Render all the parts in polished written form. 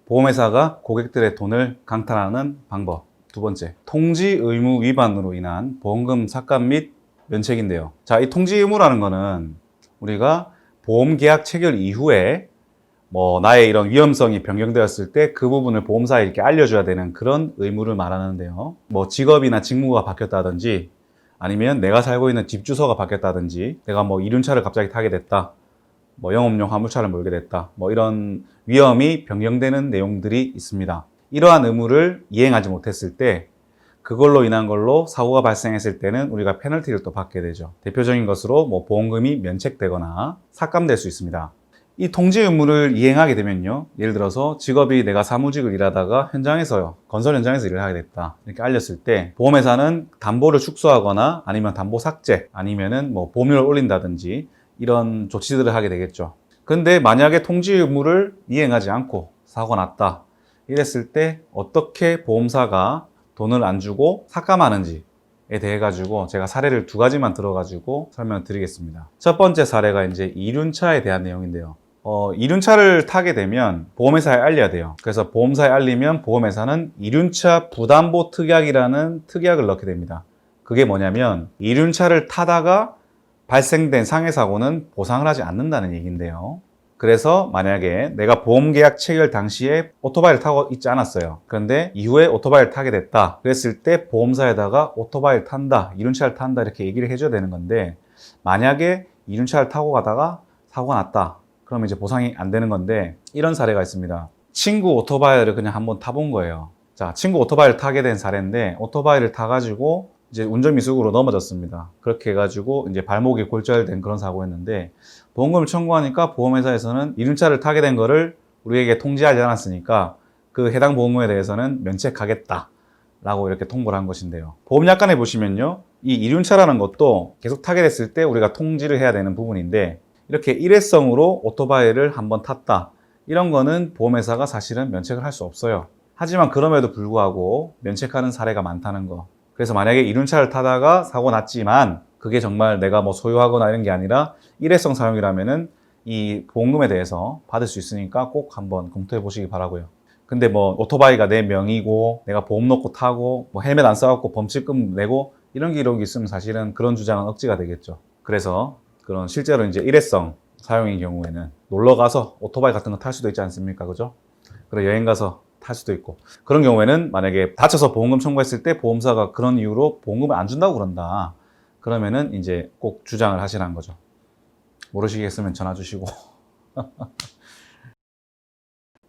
보험회사가 고객들의 돈을 강탈하는 방법. 두 번째, 통지 의무 위반으로 인한 보험금 삭감 및 면책인데요. 자, 이 통지 의무라는 거는 우리가 보험 계약 체결 이후에 나의 이런 위험성이 변경되었을 때 그 부분을 보험사에 이렇게 알려줘야 되는 그런 의무를 말하는데요. 직업이나 직무가 바뀌었다든지 아니면 내가 살고 있는 집 주소가 바뀌었다든지 내가 이륜차를 갑자기 타게 됐다. 영업용 화물차를 몰게 됐다. 이런 위험이 변경되는 내용들이 있습니다. 이러한 의무를 이행하지 못했을 때 그걸로 인한 걸로 사고가 발생했을 때는 우리가 페널티를 또 받게 되죠. 대표적인 것으로 보험금이 면책되거나 삭감될 수 있습니다. 이 통지 의무를 이행하게 되면요. 예를 들어서 직업이 내가 사무직을 일하다가 건설 현장에서 일을 하게 됐다. 이렇게 알렸을 때 보험회사는 담보를 축소하거나 아니면 담보 삭제 아니면은 보험료를 올린다든지 이런 조치들을 하게 되겠죠. 근데 만약에 통지 의무를 이행하지 않고 사고가 났다. 이랬을 때 어떻게 보험사가 돈을 안 주고 삭감하는지에 대해 가지고 제가 사례를 두 가지만 들어가지고 설명을 드리겠습니다. 첫 번째 사례가 이제 이륜차에 대한 내용인데요. 이륜차를 타게 되면 보험회사에 알려야 돼요. 그래서 보험사에 알리면 보험회사는 이륜차 부담보 특약이라는 특약을 넣게 됩니다. 그게 뭐냐면 이륜차를 타다가 발생된 상해 사고는 보상을 하지 않는다는 얘기인데요. 그래서 만약에 내가 보험계약 체결 당시에 오토바이를 타고 있지 않았어요. 그런데 이후에 오토바이를 타게 됐다. 그랬을 때 보험사에다가 오토바이를 탄다, 이륜차를 탄다 이렇게 얘기를 해줘야 되는 건데 만약에 이륜차를 타고 가다가 사고가 났다. 그러면 이제 보상이 안 되는 건데 이런 사례가 있습니다. 친구 오토바이를 그냥 한번 타본 거예요. 자, 친구 오토바이를 타게 된 사례인데 오토바이를 타가지고 이제 운전미숙으로 넘어졌습니다. 그렇게 해가지고 이제 발목이 골절된 그런 사고였는데 보험금을 청구하니까 보험회사에서는 이륜차를 타게 된 거를 우리에게 통지하지 않았으니까 그 해당 보험금에 대해서는 면책하겠다 라고 이렇게 통보를 한 것인데요. 보험약관에 보시면요. 이 이륜차라는 것도 계속 타게 됐을 때 우리가 통지를 해야 되는 부분인데 이렇게 일회성으로 오토바이를 한번 탔다. 이런 거는 보험회사가 사실은 면책을 할 수 없어요. 하지만 그럼에도 불구하고 면책하는 사례가 많다는 거. 그래서 만약에 이륜차를 타다가 사고 났지만 그게 정말 내가 소유하거나 이런 게 아니라 일회성 사용이라면은 이 보험금에 대해서 받을 수 있으니까 꼭 한번 검토해 보시기 바라고요. 근데 오토바이가 내 명의고 내가 보험 넣고 타고 헬멧 안 써갖고 범칙금 내고 이런 기록이 있으면 사실은 그런 주장은 억지가 되겠죠. 그래서 그런 실제로 이제 일회성 사용인 경우에는 놀러 가서 오토바이 같은 거 탈 수도 있지 않습니까? 그죠? 그리고 여행 가서 탈 수도 있고 그런 경우에는 만약에 다쳐서 보험금 청구했을 때 보험사가 그런 이유로 보험금을 안 준다고 그런다. 그러면은 이제 꼭 주장을 하시라는 거죠. 모르시겠으면 전화 주시고.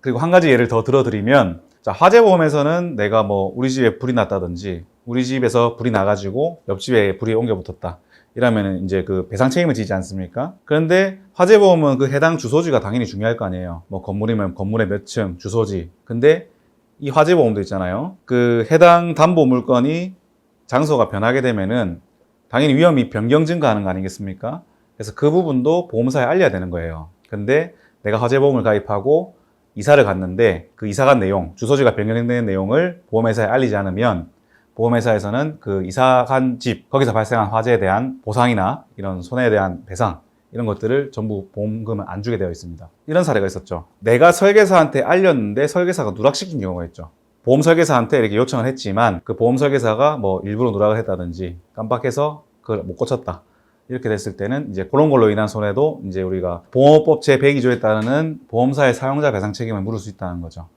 그리고 한 가지 예를 더 들어드리면 자, 화재보험에서는 내가 우리 집에 불이 났다든지 우리 집에서 불이 나가지고 옆집에 불이 옮겨 붙었다. 이러면은 이제 그 배상 책임을 지지 않습니까? 그런데 화재보험은 그 해당 주소지가 당연히 중요할 거 아니에요. 건물이면 건물의 몇 층, 주소지. 근데 이 화재보험도 있잖아요. 그 해당 담보 물건이 장소가 변하게 되면은 당연히 위험이 변경 증가하는 거 아니겠습니까? 그래서 그 부분도 보험사에 알려야 되는 거예요. 근데 내가 화재보험을 가입하고 이사를 갔는데 그 이사 간 내용, 주소지가 변경된 내용을 보험회사에 알리지 않으면 보험회사에서는 그 이사 간 집, 거기서 발생한 화재에 대한 보상이나 이런 손해에 대한 배상 이런 것들을 전부 보험금을 안 주게 되어 있습니다. 이런 사례가 있었죠. 내가 설계사한테 알렸는데 설계사가 누락시킨 경우가 있죠. 보험 설계사한테 이렇게 요청을 했지만 그 보험 설계사가 일부러 누락을 했다든지 깜빡해서 그걸 못 고쳤다. 이렇게 됐을 때는 이제 그런 걸로 인한 손해도 이제 우리가 보험업법 제102조에 따르는 보험사의 사용자 배상 책임을 물을 수 있다는 거죠.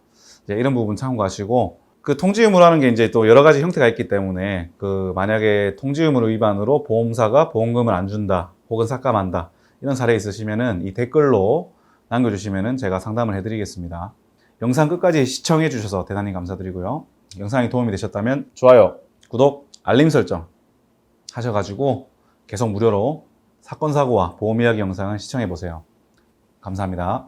이제 이런 부분 참고하시고 그 통지 의무라는 게 이제 또 여러 가지 형태가 있기 때문에 그 만약에 통지 의무 위반으로 보험사가 보험금을 안 준다 혹은 삭감한다 이런 사례 있으시면은 이 댓글로 남겨주시면은 제가 상담을 해드리겠습니다. 영상 끝까지 시청해 주셔서 대단히 감사드리고요. 영상이 도움이 되셨다면 좋아요, 구독, 알림 설정 하셔가지고 계속 무료로 사건 사고와 보험 이야기 영상을 시청해 보세요. 감사합니다.